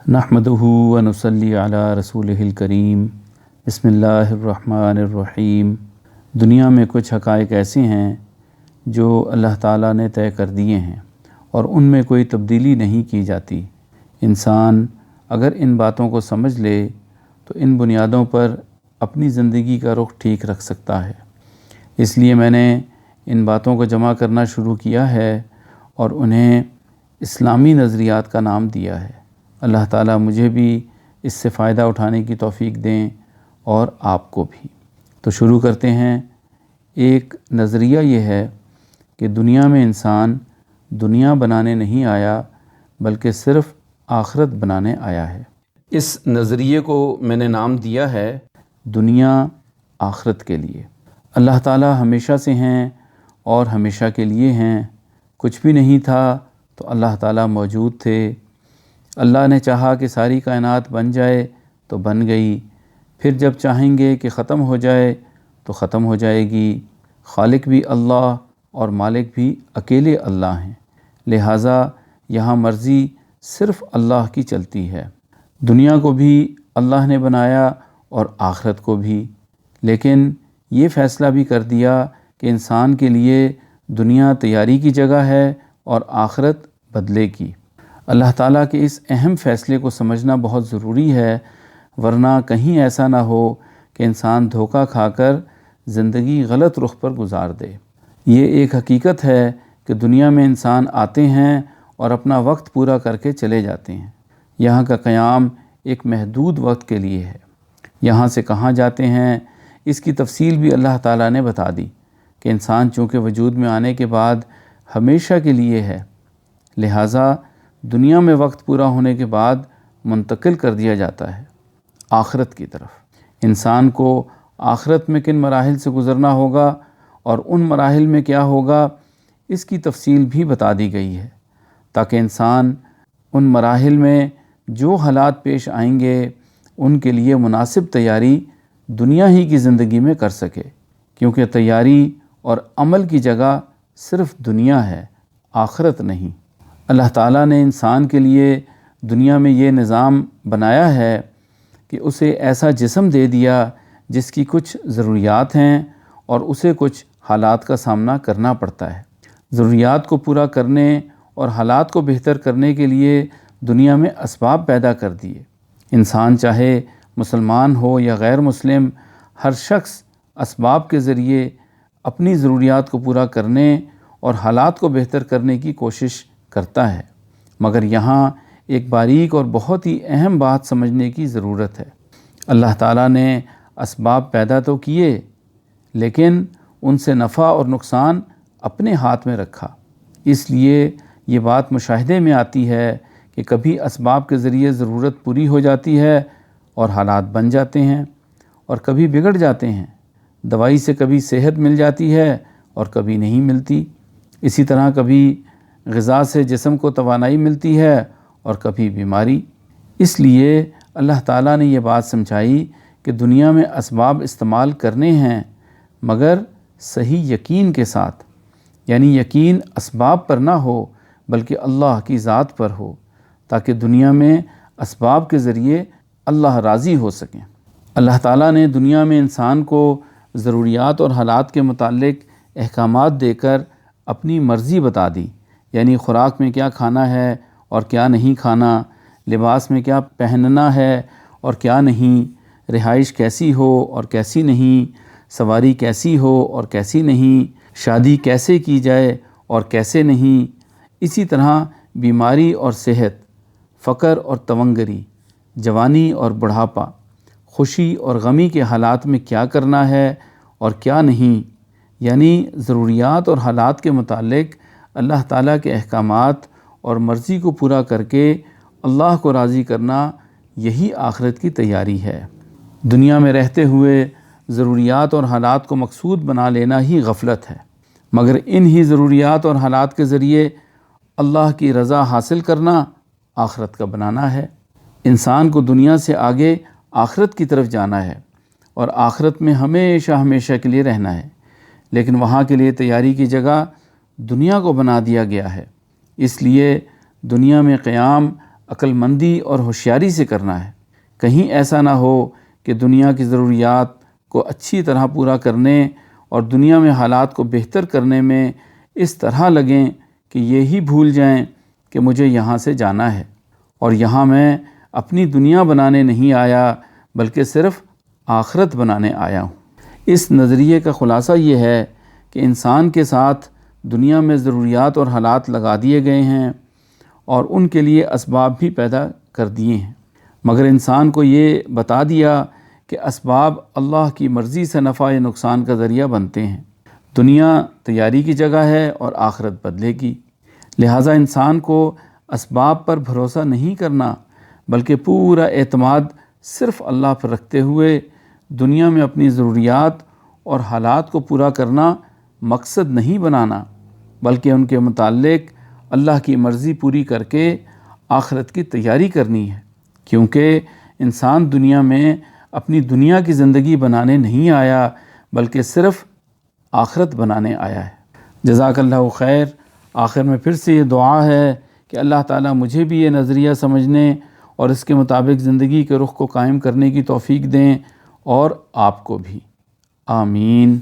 نحمدہ و نصلی علی رسولہ الکریم بسم اللہ الرحمن الرحیم۔ دنیا میں کچھ حقائق ایسے ہیں جو اللہ تعالیٰ نے طے کر دیے ہیں اور ان میں کوئی تبدیلی نہیں کی جاتی۔ انسان اگر ان باتوں کو سمجھ لے تو ان بنیادوں پر اپنی زندگی کا رخ ٹھیک رکھ سکتا ہے۔ اس لیے میں نے ان باتوں کو جمع کرنا شروع کیا ہے اور انہیں اسلامی نظریات کا نام دیا ہے۔ اللہ تعالیٰ مجھے بھی اس سے فائدہ اٹھانے کی توفیق دیں اور آپ کو بھی۔ تو شروع کرتے ہیں۔ ایک نظریہ یہ ہے کہ دنیا میں انسان دنیا بنانے نہیں آیا بلکہ صرف آخرت بنانے آیا ہے۔ اس نظریے کو میں نے نام دیا ہے دنیا آخرت کے لیے۔ اللہ تعالیٰ ہمیشہ سے ہیں اور ہمیشہ کے لیے ہیں۔ کچھ بھی نہیں تھا تو اللہ تعالیٰ موجود تھے۔ اللہ نے چاہا کہ ساری کائنات بن جائے تو بن گئی، پھر جب چاہیں گے کہ ختم ہو جائے تو ختم ہو جائے گی۔ خالق بھی اللہ اور مالک بھی اکیلے اللہ ہیں، لہٰذا یہاں مرضی صرف اللہ کی چلتی ہے۔ دنیا کو بھی اللہ نے بنایا اور آخرت کو بھی، لیکن یہ فیصلہ بھی کر دیا کہ انسان کے لیے دنیا تیاری کی جگہ ہے اور آخرت بدلے کی۔ اللہ تعالیٰ کے اس اہم فیصلے کو سمجھنا بہت ضروری ہے، ورنہ کہیں ایسا نہ ہو کہ انسان دھوکہ کھا کر زندگی غلط رخ پر گزار دے۔ یہ ایک حقیقت ہے کہ دنیا میں انسان آتے ہیں اور اپنا وقت پورا کر کے چلے جاتے ہیں۔ یہاں کا قیام ایک محدود وقت کے لیے ہے۔ یہاں سے کہاں جاتے ہیں اس کی تفصیل بھی اللہ تعالیٰ نے بتا دی کہ انسان چونکہ وجود میں آنے کے بعد ہمیشہ کے لیے ہے، لہٰذا دنیا میں وقت پورا ہونے کے بعد منتقل کر دیا جاتا ہے آخرت کی طرف۔ انسان کو آخرت میں کن مراحل سے گزرنا ہوگا اور ان مراحل میں کیا ہوگا اس کی تفصیل بھی بتا دی گئی ہے، تاکہ انسان ان مراحل میں جو حالات پیش آئیں گے ان کے لیے مناسب تیاری دنیا ہی کی زندگی میں کر سکے، کیونکہ تیاری اور عمل کی جگہ صرف دنیا ہے، آخرت نہیں۔ اللہ تعالیٰ نے انسان کے لیے دنیا میں یہ نظام بنایا ہے کہ اسے ایسا جسم دے دیا جس کی کچھ ضروریات ہیں اور اسے کچھ حالات کا سامنا کرنا پڑتا ہے۔ ضروریات کو پورا کرنے اور حالات کو بہتر کرنے کے لیے دنیا میں اسباب پیدا کر دیے۔ انسان چاہے مسلمان ہو یا غیر مسلم، ہر شخص اسباب کے ذریعے اپنی ضروریات کو پورا کرنے اور حالات کو بہتر کرنے کی کوشش کرتا ہے، مگر یہاں ایک باریک اور بہت ہی اہم بات سمجھنے کی ضرورت ہے۔ اللہ تعالیٰ نے اسباب پیدا تو کیے، لیکن ان سے نفع اور نقصان اپنے ہاتھ میں رکھا۔ اس لیے یہ بات مشاہدے میں آتی ہے کہ کبھی اسباب کے ذریعے ضرورت پوری ہو جاتی ہے اور حالات بن جاتے ہیں، اور کبھی بگڑ جاتے ہیں۔ دوائی سے کبھی صحت مل جاتی ہے اور کبھی نہیں ملتی۔ اسی طرح کبھی غذا سے جسم کو توانائی ملتی ہے اور کبھی بیماری۔ اس لیے اللہ تعالیٰ نے یہ بات سمجھائی کہ دنیا میں اسباب استعمال کرنے ہیں، مگر صحیح یقین کے ساتھ، یعنی یقین اسباب پر نہ ہو بلکہ اللہ کی ذات پر ہو، تاکہ دنیا میں اسباب کے ذریعے اللہ راضی ہو سکیں۔ اللہ تعالیٰ نے دنیا میں انسان کو ضروریات اور حالات کے متعلق احکامات دے کر اپنی مرضی بتا دی، یعنی خوراک میں کیا کھانا ہے اور کیا نہیں کھانا، لباس میں کیا پہننا ہے اور کیا نہیں، رہائش کیسی ہو اور کیسی نہیں، سواری کیسی ہو اور کیسی نہیں، شادی کیسے کی جائے اور کیسے نہیں، اسی طرح بیماری اور صحت، فقر اور تونگری، جوانی اور بڑھاپا، خوشی اور غمی کے حالات میں کیا کرنا ہے اور کیا نہیں، یعنی ضروریات اور حالات کے متعلق اللہ تعالیٰ کے احکامات اور مرضی کو پورا کر کے اللہ کو راضی کرنا، یہی آخرت کی تیاری ہے۔ دنیا میں رہتے ہوئے ضروریات اور حالات کو مقصود بنا لینا ہی غفلت ہے، مگر ان ہی ضروریات اور حالات کے ذریعے اللہ کی رضا حاصل کرنا آخرت کا بنانا ہے۔ انسان کو دنیا سے آگے آخرت کی طرف جانا ہے اور آخرت میں ہمیشہ ہمیشہ کے لیے رہنا ہے، لیکن وہاں کے لیے تیاری کی جگہ دنیا کو بنا دیا گیا ہے۔ اس لیے دنیا میں قیام عقل مندی اور ہوشیاری سے کرنا ہے۔ کہیں ایسا نہ ہو کہ دنیا کی ضروریات کو اچھی طرح پورا کرنے اور دنیا میں حالات کو بہتر کرنے میں اس طرح لگیں کہ یہی بھول جائیں کہ مجھے یہاں سے جانا ہے اور یہاں میں اپنی دنیا بنانے نہیں آیا بلکہ صرف آخرت بنانے آیا ہوں۔ اس نظریے کا خلاصہ یہ ہے کہ انسان کے ساتھ دنیا میں ضروریات اور حالات لگا دیے گئے ہیں اور ان کے لیے اسباب بھی پیدا کر دیے ہیں، مگر انسان کو یہ بتا دیا کہ اسباب اللہ کی مرضی سے نفع یا نقصان کا ذریعہ بنتے ہیں۔ دنیا تیاری کی جگہ ہے اور آخرت بدلے کی، لہٰذا انسان کو اسباب پر بھروسہ نہیں کرنا بلکہ پورا اعتماد صرف اللہ پر رکھتے ہوئے دنیا میں اپنی ضروریات اور حالات کو پورا کرنا مقصد نہیں بنانا، بلکہ ان کے متعلق اللہ کی مرضی پوری کر کے آخرت کی تیاری کرنی ہے، کیونکہ انسان دنیا میں اپنی دنیا کی زندگی بنانے نہیں آیا بلکہ صرف آخرت بنانے آیا ہے۔ جزاک اللہ خیر۔ آخر میں پھر سے یہ دعا ہے کہ اللہ تعالیٰ مجھے بھی یہ نظریہ سمجھنے اور اس کے مطابق زندگی کے رخ کو قائم کرنے کی توفیق دیں اور آپ کو بھی، آمین۔